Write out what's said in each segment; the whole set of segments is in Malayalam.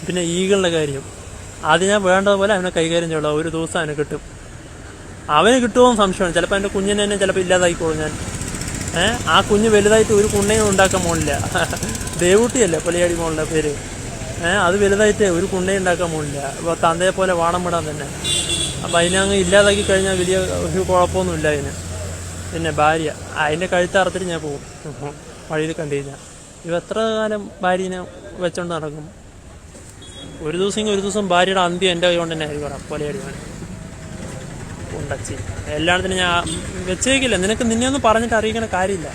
പിന്നെ ഈകളുടെ കാര്യം അത് ഞാൻ വേണ്ടതുപോലെ അവനെ കൈകാര്യം ചെയ്യണം. ഒരു ദിവസം അവന് കിട്ടും. അവന് കിട്ടുമോ സംശയമാണ്. ചിലപ്പോൾ എൻ്റെ കുഞ്ഞിനെ തന്നെ ചിലപ്പോൾ ഇല്ലാതായിക്കോളും ഞാൻ. ആ കുഞ്ഞ് വലുതായിട്ട് ഒരു കുണ്ണയും ഉണ്ടാക്കാൻ പോണില്ല. ദേവൂട്ടിയല്ലേ പൊലയാടി മോളുടെ പേര്. അത് വലുതായിട്ട് ഒരു കുണ്ണയും ഉണ്ടാക്കാൻ പോണില്ല. അപ്പോൾ തന്തയെ പോലെ വാണം വിടാൻ തന്നെ. അപ്പം അതിനങ്ങ് ഇല്ലാതാക്കി കഴിഞ്ഞാൽ വലിയ ഒരു കുഴപ്പമൊന്നുമില്ല അതിന്. പിന്നെ ഭാര്യ അതിൻ്റെ കഴുത്തറുത്തിട്ട് ഞാൻ പോകും വഴിയിൽ കണ്ടു കഴിഞ്ഞാൽ. ഇവ എത്ര കാലം ഭാര്യനെ വെച്ചോണ്ട് നടക്കും? ഒരു ദിവസം ഭാര്യയുടെ അന്ത്യം എൻ്റെ കൈ കൊണ്ട് തന്നെ ആയിരിക്കും പൊലയാടി മോനെ ഉണ്ടച്ചി. എല്ലായിടത്തിനും ഞാൻ വെച്ചേക്കില്ല. നിന്നെ ഒന്നും പറഞ്ഞിട്ട് അറിയിക്കണ കാര്യമില്ല.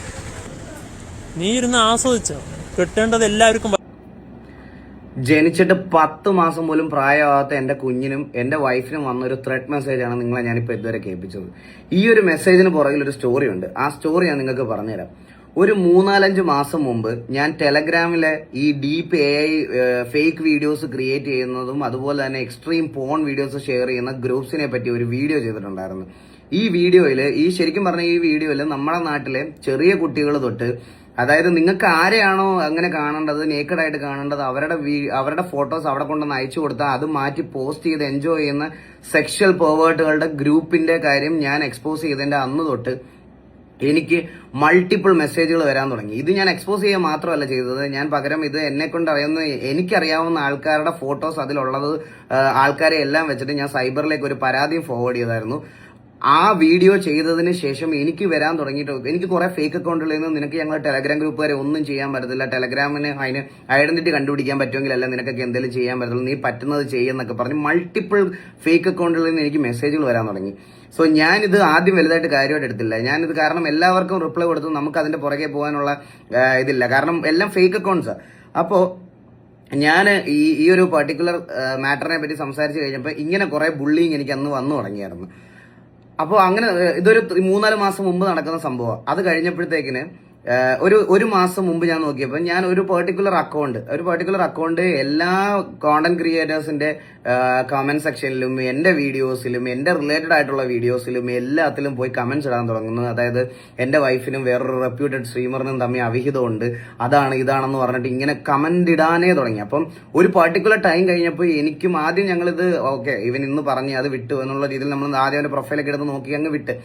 നീ ഇരുന്ന് ആസ്വദിച്ചോ. കിട്ടേണ്ടത് എല്ലാവർക്കും. ജനിച്ചിട്ട് 10 മാസം പോലും പ്രായമാകാത്ത എൻ്റെ കുഞ്ഞിനും എൻ്റെ വൈഫിനും വന്നൊരു ത്രെഡ് മെസ്സേജാണ് നിങ്ങളെ ഞാനിപ്പോൾ ഇതുവരെ കേൾപ്പിച്ചത്. ഈ ഒരു മെസ്സേജിന് പുറകിൽ ഒരു സ്റ്റോറി ഉണ്ട്. ആ സ്റ്റോറി ഞാൻ നിങ്ങൾക്ക് പറഞ്ഞുതരാം. ഒരു 3-4 മാസം മുമ്പ് ഞാൻ ടെലഗ്രാമിലെ ഈ deep AI fake videos create ചെയ്യുന്നതും അതുപോലെ തന്നെ എക്സ്ട്രീം പോൺ വീഡിയോസ് ഷെയർ ചെയ്യുന്ന ഗ്രൂപ്പ്സിനെ പറ്റി ഒരു വീഡിയോ ചെയ്തിട്ടുണ്ടായിരുന്നു. ഈ വീഡിയോയിൽ ശരിക്കും പറഞ്ഞ ഈ വീഡിയോയിൽ നമ്മുടെ നാട്ടിലെ ചെറിയ കുട്ടികൾ തൊട്ട്, അതായത് നിങ്ങൾക്ക് ആരെയാണോ അങ്ങനെ കാണേണ്ടത്, നേക്കഡായിട്ട് കാണേണ്ടത്, അവരുടെ ഫോട്ടോസ് അവിടെ കൊണ്ടൊന്ന് അയച്ചു കൊടുത്താൽ അത് മാറ്റി പോസ്റ്റ് ചെയ്ത് എൻജോയ് ചെയ്യുന്ന സെക്ഷൽ പെർവേർട്ടുകളുടെ ഗ്രൂപ്പിന്റെ കാര്യം ഞാൻ എക്സ്പോസ് ചെയ്തതിന്റെ അന്ന് തൊട്ട് എനിക്ക് മൾട്ടിപ്പിൾ മെസ്സേജുകൾ വരാൻ തുടങ്ങി. ഇത് ഞാൻ എക്സ്പോസ് ചെയ്യുക മാത്രമല്ല ചെയ്തത്, ഞാൻ പകരം ഇത് എന്നെ കൊണ്ട് എനിക്കറിയാവുന്ന ആൾക്കാരുടെ ഫോട്ടോസ് അതിലുള്ളത് ആൾക്കാരെ എല്ലാം വെച്ചിട്ട് ഞാൻ സൈബറിലേക്ക് ഒരു പരാതിയും ഫോർവേഡ് ചെയ്തായിരുന്നു. ആ വീഡിയോ ചെയ്തതിന് ശേഷം എനിക്ക് വരാൻ തുടങ്ങിയിട്ട് എനിക്ക് കുറെ ഫേക്ക് അക്കൗണ്ടുകളിൽ നിന്ന് നിനക്ക് ഞങ്ങൾ ടെലഗ്രാം ഗ്രൂപ്പുകാരെ ഒന്നും ചെയ്യാൻ പറ്റത്തില്ല, ടെലഗ്രാമിന് അതിന് ഐഡന്റിറ്റി കണ്ടുപിടിക്കാൻ പറ്റുമെങ്കിൽ അല്ല നിനക്കൊക്കെ എന്തെങ്കിലും ചെയ്യാൻ പറ്റത്തുള്ളൂ, നീ പറ്റുന്നത് ചെയ്യുന്നൊക്കെ പറഞ്ഞ് മൾട്ടിപ്പിൾ ഫേക്ക് അക്കൗണ്ടുകളിൽ നിന്ന് എനിക്ക് മെസ്സേജുകൾ വരാൻ തുടങ്ങി. സോ ഞാനിത് ആദ്യം വലുതായിട്ട് കാര്യമായിട്ട് എടുത്തില്ല. ഞാനിത് കാരണം എല്ലാവർക്കും റിപ്ലൈ കൊടുത്തു നമുക്ക് അതിന്റെ പുറകെ പോകാനുള്ള ഇതില്ല, കാരണം എല്ലാം ഫേക്ക് അക്കൗണ്ട്സാണ്. അപ്പോൾ ഞാൻ ഈ ഒരു പർട്ടിക്കുലർ മാറ്ററിനെ പറ്റി സംസാരിച്ച് കഴിഞ്ഞപ്പോൾ ഇങ്ങനെ കുറെ ബുള്ളിങ് എനിക്ക് അന്ന് വന്നു തുടങ്ങിയായിരുന്നു. അപ്പോൾ അങ്ങനെ ഇതൊരു 3-4 മാസം മുമ്പ് നടക്കുന്ന സംഭവം. അത് കഴിഞ്ഞപ്പോഴത്തേക്കിന് ഒരു മാസം മുമ്പ് ഞാൻ നോക്കിയപ്പോൾ ഞാൻ ഒരു പെർട്ടിക്കുലർ അക്കൗണ്ട് എല്ലാ കോണ്ടന്റ് ക്രിയേറ്റേഴ്സിന്റെ കമന്റ് സെക്ഷനിലും എന്റെ വീഡിയോസിലും എന്റെ റിലേറ്റഡ് ആയിട്ടുള്ള വീഡിയോസിലും എല്ലാത്തിലും പോയി കമന്റ്സ് ഇടാൻ തുടങ്ങുന്നു. അതായത് എന്റെ വൈഫിനും വേറൊരു റെപ്യൂട്ടഡ് സ്ട്രീമറിനും തമ്മിൽ അവിഹിതമുണ്ട്, അതാണ് ഇതാണെന്ന് പറഞ്ഞിട്ട് ഇങ്ങനെ കമന്റ് ഇടാനേ തുടങ്ങി. അപ്പം ഒരു പെർട്ടിക്കുലർ ടൈം കഴിഞ്ഞപ്പോൾ എനിക്കും ആദ്യം ഞങ്ങളിത് ഓക്കെ ഇവൻ ഇന്ന് പറഞ്ഞ് അത് വിട്ടു എന്നുള്ള രീതിയിൽ നമ്മൾ ആദ്യം അവന്റെ പ്രൊഫൈലൊക്കെ എടുത്ത് നോക്കി അങ്ങ് വിട്ട്.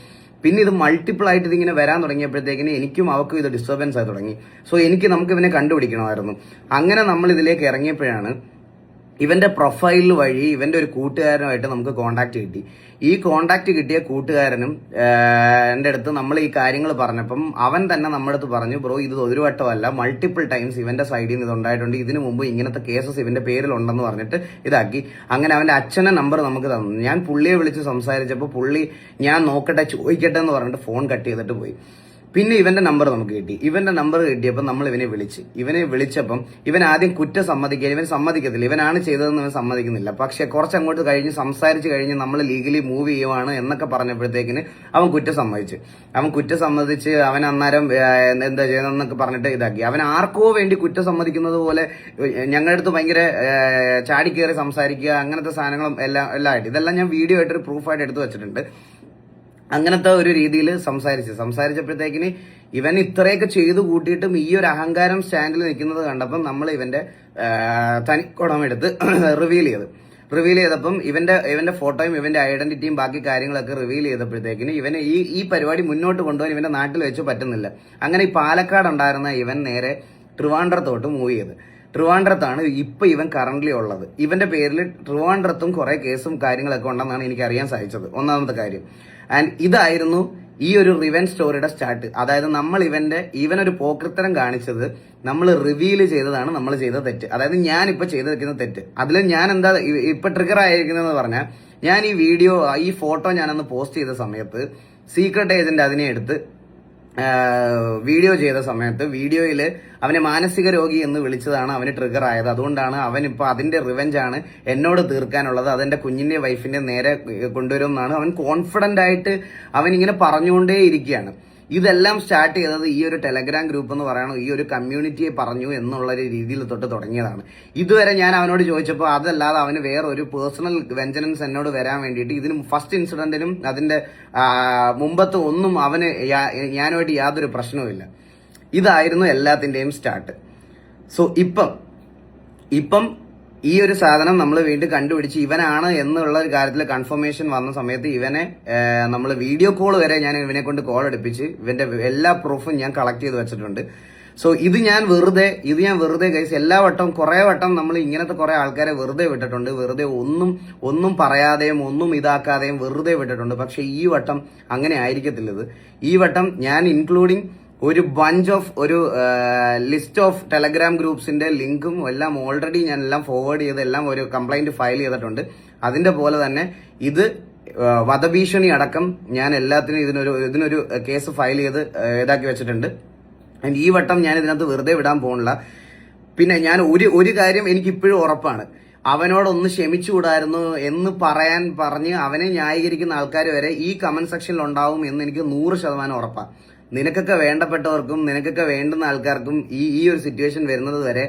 പിന്നെ ഇത് മൾട്ടിപ്പിൾ ആയിട്ട് ഇതിങ്ങനെ വരാൻ തുടങ്ങിയപ്പോഴത്തേക്കിന് എനിക്കും അവർക്കും ഇത് ഡിസ്റ്റർബൻസ് ആയി തുടങ്ങി. സോ നമുക്ക് ഇവനെ കണ്ടുപിടിക്കണമായിരുന്നു. അങ്ങനെ നമ്മൾ ഇതിലേക്ക് ഇറങ്ങിയപ്പോഴാണ് ഇവന്റെ പ്രൊഫൈൽ വഴി ഇവന്റെ ഒരു കൂട്ടുകാരനുമായിട്ട് നമുക്ക് കോണ്ടാക്ട് കിട്ടി. ഈ കോണ്ടാക്ട് കിട്ടിയ കൂട്ടുകാരനും എൻ്റെ അടുത്ത് നമ്മൾ ഈ കാര്യങ്ങൾ പറഞ്ഞപ്പം അവൻ തന്നെ നമ്മുടെ അടുത്ത് പറഞ്ഞു, ബ്രോ ഇത് ഒരു വട്ടമല്ല മൾട്ടിപ്പിൾ ടൈംസ് ഇവന്റെ സൈഡിൽ നിന്ന് ഇതുണ്ടായിട്ടുണ്ട്, ഇതിനു മുമ്പ് ഇങ്ങനത്തെ കേസസ് ഇവന്റെ പേരിലുണ്ടെന്ന് പറഞ്ഞിട്ട് ഇതാക്കി. അങ്ങനെ അവന്റെ അച്ഛന്റെ നമ്പർ നമുക്ക് തന്നു. ഞാൻ പുള്ളിയെ വിളിച്ച് സംസാരിച്ചപ്പോൾ പുള്ളി ഞാൻ നോക്കട്ടെ ചോദിക്കട്ടെ എന്ന് പറഞ്ഞിട്ട് ഫോൺ കട്ട് ചെയ്തിട്ട് പോയി. പിന്നെ ഇവന്റെ നമ്പർ നമുക്ക് കിട്ടി. ഇവന്റെ നമ്പർ കിട്ടിയപ്പോൾ നമ്മൾ ഇവനെ വിളിച്ചപ്പം ഇവൻ ആദ്യം കുറ്റം ഇവൻ സമ്മതിക്കത്തില്ല, ഇവനാണ് ചെയ്തതെന്ന് ഇവൻ സമ്മതിക്കുന്നില്ല. പക്ഷെ കുറച്ചങ്ങോട്ട് കഴിഞ്ഞ് സംസാരിച്ച് കഴിഞ്ഞ് നമ്മൾ ലീഗലി മൂവ് ചെയ്യുവാണ് എന്നൊക്കെ പറഞ്ഞപ്പോഴത്തേക്കിന് അവൻ കുറ്റം സമ്മതിച്ച് അവൻ അന്നേരം എന്താ ചെയ്യുന്നതെന്നൊക്കെ പറഞ്ഞിട്ട് ഇതാക്കി. അവൻ ആർക്കോ വേണ്ടി കുറ്റം സമ്മതിക്കുന്നത് പോലെ ഞങ്ങളുടെ അടുത്ത് ഭയങ്കര ചാടിക്കേറി സംസാരിക്കുക, അങ്ങനത്തെ സാധനങ്ങളും എല്ലാം ആയിട്ട് ഇതെല്ലാം ഞാൻ വീഡിയോ ആയിട്ടൊരു പ്രൂഫായിട്ട് എടുത്തു വെച്ചിട്ടുണ്ട്. അങ്ങനത്തെ ഒരു രീതിയിൽ സംസാരിച്ചപ്പോഴത്തേക്കിന് ഇവൻ ഇത്രയൊക്കെ ചെയ്തു കൂട്ടിയിട്ടും ഈ ഒരു അഹങ്കാരം സ്റ്റാൻഡിൽ നിൽക്കുന്നത് കണ്ടപ്പം നമ്മൾ ഇവന്റെ തനിക്കുടം എടുത്ത് റിവീൽ ചെയ്തപ്പം ഇവന്റെ ഫോട്ടോയും ഇവന്റെ ഐഡന്റിറ്റിയും ബാക്കി കാര്യങ്ങളൊക്കെ റിവീൽ ചെയ്തപ്പോഴത്തേക്കിന് ഇവന് ഈ പരിപാടി മുന്നോട്ട് കൊണ്ടുപോകാൻ ഇവന്റെ നാട്ടിൽ വെച്ച് പറ്റുന്നില്ല. അങ്ങനെ ഈ പാലക്കാട് ഉണ്ടായിരുന്ന ഇവൻ നേരെ ട്രിവാൻഡ്രത്തോട്ട് മൂവ് ചെയ്ത്. ട്രിവാൻഡ്രത്താണ് ഇപ്പൊ ഇവൻ കറന്റ്ലി ഉള്ളത്. ഇവന്റെ പേരിൽ ട്രിവാൻഡ്രത്തും കുറെ കേസും കാര്യങ്ങളൊക്കെ ഉണ്ടെന്നാണ് എനിക്ക് അറിയാൻ സാധിച്ചത്, ഒന്നാമത്തെ കാര്യം. ആൻഡ് ഇതായിരുന്നു ഈ ഒരു റിവെഞ്ച് സ്റ്റോറിയുടെ സ്റ്റാർട്ട്. അതായത് നമ്മൾ ഇവനൊരു പോക്രിത്തരം കാണിച്ചത് നമ്മൾ റിവീൽ ചെയ്തതാണ് നമ്മൾ ചെയ്ത തെറ്റ്. അതായത് ഞാൻ ഇപ്പൊ ചെയ്ത് വെക്കുന്ന തെറ്റ്. അതിൽ ഞാൻ എന്താ ഇപ്പൊ ട്രിഗർ ആയിരിക്കുന്നതെന്ന് പറഞ്ഞാൽ, ഞാൻ ഈ ഫോട്ടോ ഞാനന്ന് പോസ്റ്റ് ചെയ്ത സമയത്ത് സീക്രട്ട് ഏജന്റ് അതിനെ എടുത്ത് വീഡിയോ ചെയ്ത സമയത്ത് വീഡിയോയിൽ അവനെ മാനസിക രോഗി എന്ന് വിളിച്ചതാണ് അവന് ട്രിഗർ ആയത്. അതുകൊണ്ടാണ് അവനിപ്പോൾ അതിന്റെ റിവെഞ്ചാണ് എന്നോട് തീർക്കാനുള്ളത്, അതെന്റെ കുഞ്ഞിന്റെ വൈഫിന്റെ നേരെ കൊണ്ടുവരുമെന്നാണ് അവൻ കോൺഫിഡന്റ് ആയിട്ട് അവൻ ഇങ്ങനെ പറഞ്ഞുകൊണ്ടേ ഇരിക്കുകയാണ്. ഇതെല്ലാം സ്റ്റാർട്ട് ചെയ്തത് ഈ ഒരു ടെലഗ്രാം ഗ്രൂപ്പ് എന്ന് പറയണോ ഈ ഒരു കമ്മ്യൂണിറ്റിയെ പറഞ്ഞു എന്നുള്ള ഒരു രീതിയിൽ തൊട്ട് തുടങ്ങിയതാണ്. ഇതുവരെ ഞാൻ അവനോട് ചോദിച്ചപ്പോൾ അതല്ലാതെ അവന് വേറെ ഒരു പേഴ്സണൽ വെഞ്ചനൻസ് എന്നോട് വരാൻ വേണ്ടിയിട്ട് ഇതിന് ഫസ്റ്റ് ഇൻസിഡന്റിനും അതിന്റെ മുമ്പത്തെ ഒന്നും അവന് ഞാനുമായിട്ട് യാതൊരു പ്രശ്നവുമില്ല. ഇതായിരുന്നു എല്ലാത്തിന്റെയും സ്റ്റാർട്ട്. സോ ഇപ്പം ഈ ഒരു സാധനം നമ്മൾ വീണ്ടും കണ്ടുപിടിച്ച് ഇവനാണ് എന്നുള്ള ഒരു കാര്യത്തിൽ കൺഫർമേഷൻ വന്ന സമയത്ത് ഇവനെ നമ്മൾ വീഡിയോ കോൾ വരെ ഞാൻ ഇവനെ കൊണ്ട് കോൾ എടുപ്പിച്ച് ഇവന്റെ എല്ലാ പ്രൂഫും ഞാൻ കളക്ട് ചെയ്ത് വെച്ചിട്ടുണ്ട്. സോ ഇത് ഞാൻ വെറുതെ ഗൈസ് എല്ലാ വട്ടം കുറെ വട്ടം നമ്മൾ ഇങ്ങനത്തെ കുറെ ആൾക്കാരെ വെറുതെ വിട്ടിട്ടുണ്ട്. വെറുതെ ഒന്നും പറയാതെയും ഒന്നും ഇതാക്കാതെയും വെറുതെ വിട്ടിട്ടുണ്ട്. പക്ഷെ ഈ വട്ടം അങ്ങനെ ആയിരിക്കത്തില്ല. ഇത് ഈ വട്ടം ഞാൻ ഇൻക്ലൂഡിങ് ഒരു ബഞ്ച് ഓഫ് ഒരു ലിസ്റ്റ് ഓഫ് ടെലഗ്രാം ഗ്രൂപ്പ്സിന്റെ ലിങ്കും എല്ലാം ഓൾറെഡി ഞാൻ എല്ലാം ഫോർവേഡ് ചെയ്ത് എല്ലാം ഒരു കംപ്ലൈന്റ് ഫയൽ ചെയ്തിട്ടുണ്ട്. അതിന്റെ പോലെ തന്നെ ഇത് വധഭീഷണി അടക്കം ഞാൻ എല്ലാത്തിനും ഇതിനൊരു കേസ് ഫയൽ ചെയ്ത് ഇതാക്കി വെച്ചിട്ടുണ്ട്. ഈ വട്ടം ഞാൻ ഇതിനകത്ത് വെറുതെ വിടാൻ പോകണില്ല. പിന്നെ ഞാൻ ഒരു കാര്യം എനിക്ക് ഇപ്പോഴും ഉറപ്പാണ്, അവനോടൊന്ന് ക്ഷമിച്ചുകൂടായിരുന്നു എന്ന് പറഞ്ഞ് അവനെ ന്യായീകരിക്കുന്ന ആൾക്കാർ വരെ ഈ കമന്റ് സെക്ഷനിൽ ഉണ്ടാവും എന്ന് എനിക്ക് 100% ഉറപ്പാണ്. നിനക്കൊക്കെ വേണ്ടപ്പെട്ടവർക്കും നിനക്കൊക്കെ വേണ്ടുന്ന ആൾക്കാർക്കും ഈ ഒരു സിറ്റുവേഷൻ വരുന്നത് വരെ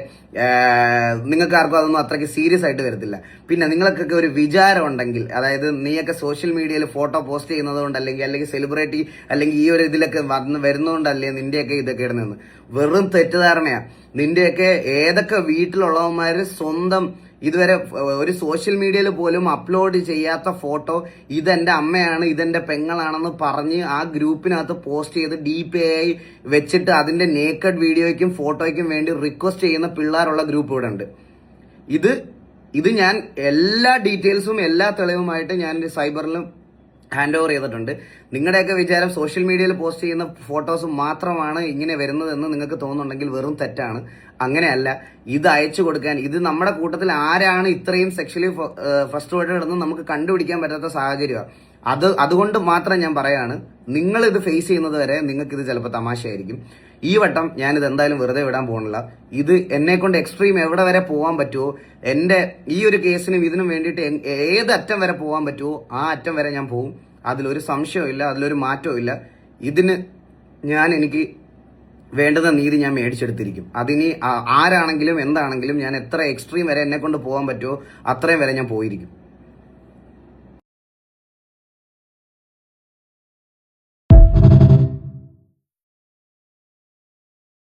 നിങ്ങൾക്ക് ആർക്കും അതൊന്നും അത്രയ്ക്ക് സീരിയസ് ആയിട്ട് വരത്തില്ല. പിന്നെ നിങ്ങൾക്കൊക്കെ ഒരു വിചാരം ഉണ്ടെങ്കിൽ, അതായത് നീയൊക്കെ സോഷ്യൽ മീഡിയയിൽ ഫോട്ടോ പോസ്റ്റ് ചെയ്യുന്നത് കൊണ്ട് അല്ലെങ്കിൽ സെലിബ്രിറ്റി അല്ലെങ്കിൽ ഈ ഒരു ഇതിലൊക്കെ വരുന്നതുകൊണ്ടല്ലേ നിന്റെയൊക്കെ ഇതൊക്കെ ഇടുന്നതെന്ന്, വെറും തെറ്റിദ്ധാരണയാ. നിന്റെയൊക്കെ ഏതൊക്കെ വീട്ടിലുള്ളവന്മാര് സ്വന്തം ഇതുവരെ ഒരു സോഷ്യൽ മീഡിയയിൽ പോലും അപ്ലോഡ് ചെയ്യാത്ത ഫോട്ടോ ഇതെന്റെ അമ്മയാണ് ഇതെന്റെ പെങ്ങളാണെന്ന് പറഞ്ഞ് ആ ഗ്രൂപ്പിനകത്ത് പോസ്റ്റ് ചെയ്ത് DPI വെച്ചിട്ട് അതിന്റെ നേക്കഡ് വീഡിയോയ്ക്കും ഫോട്ടോയ്ക്കും വേണ്ടി റിക്വസ്റ്റ് ചെയ്യുന്ന പിള്ളേരുള്ള ഗ്രൂപ്പ് ഇവിടെ ഉണ്ട്. ഇത് ഞാൻ എല്ലാ ഡീറ്റെയിൽസും എല്ലാ തെളിവുമായിട്ട് ഞാൻ സൈബറിലും ഹാൻഡ് ഓവർ ചെയ്തിട്ടുണ്ട്. നിങ്ങളുടെയൊക്കെ വിചാരം സോഷ്യൽ മീഡിയയിൽ പോസ്റ്റ് ചെയ്യുന്ന ഫോട്ടോസ് മാത്രമാണ് ഇങ്ങനെ വരുന്നതെന്ന് നിങ്ങൾക്ക് തോന്നുന്നുണ്ടെങ്കിൽ വെറും തെറ്റാണ്. അങ്ങനെയല്ല. ഇത് അയച്ചു കൊടുക്കാൻ, ഇത് നമ്മുടെ കൂട്ടത്തിൽ ആരാണ് ഇത്രയും സെക്ഷലി ഫ്രസ്ട്രേറ്റഡ് എന്ന് നമുക്ക് കണ്ടുപിടിക്കാൻ പറ്റാത്ത സാഹചര്യമാണ്. അതുകൊണ്ട് മാത്രം ഞാൻ പറയാണ്, നിങ്ങൾ ഇത് ഫേസ് ചെയ്യുന്നത് വരെ നിങ്ങൾക്ക് ഇത് ചിലപ്പോൾ തമാശയായിരിക്കും. ഈ വട്ടം ഞാനിത് എന്തായാലും വെറുതെ വിടാൻ പോകുന്നില്ല. ഇത് എന്നെ കൊണ്ട് എക്സ്ട്രീം എവിടെ വരെ പോകാൻ പറ്റുമോ, എന്റെ ഈ ഒരു കേസിനും ഇതിനും വേണ്ടിയിട്ട് ഏത് അറ്റം വരെ പോകാൻ പറ്റുമോ ആ അറ്റം വരെ ഞാൻ പോകും. അതിലൊരു സംശയവും ഇല്ല, അതിലൊരു മാറ്റവും ഇല്ല. ഇതിന് എനിക്ക് വേണ്ടുന്ന നീതി ഞാൻ മേടിച്ചെടുത്തിരിക്കും. അതിനി ആരാണെങ്കിലും എന്താണെങ്കിലും ഞാൻ എത്ര എക്സ്ട്രീം വരെ എന്നെ കൊണ്ട് പോകാൻ പറ്റുമോ അത്രയും വരെ ഞാൻ പോയിരിക്കും.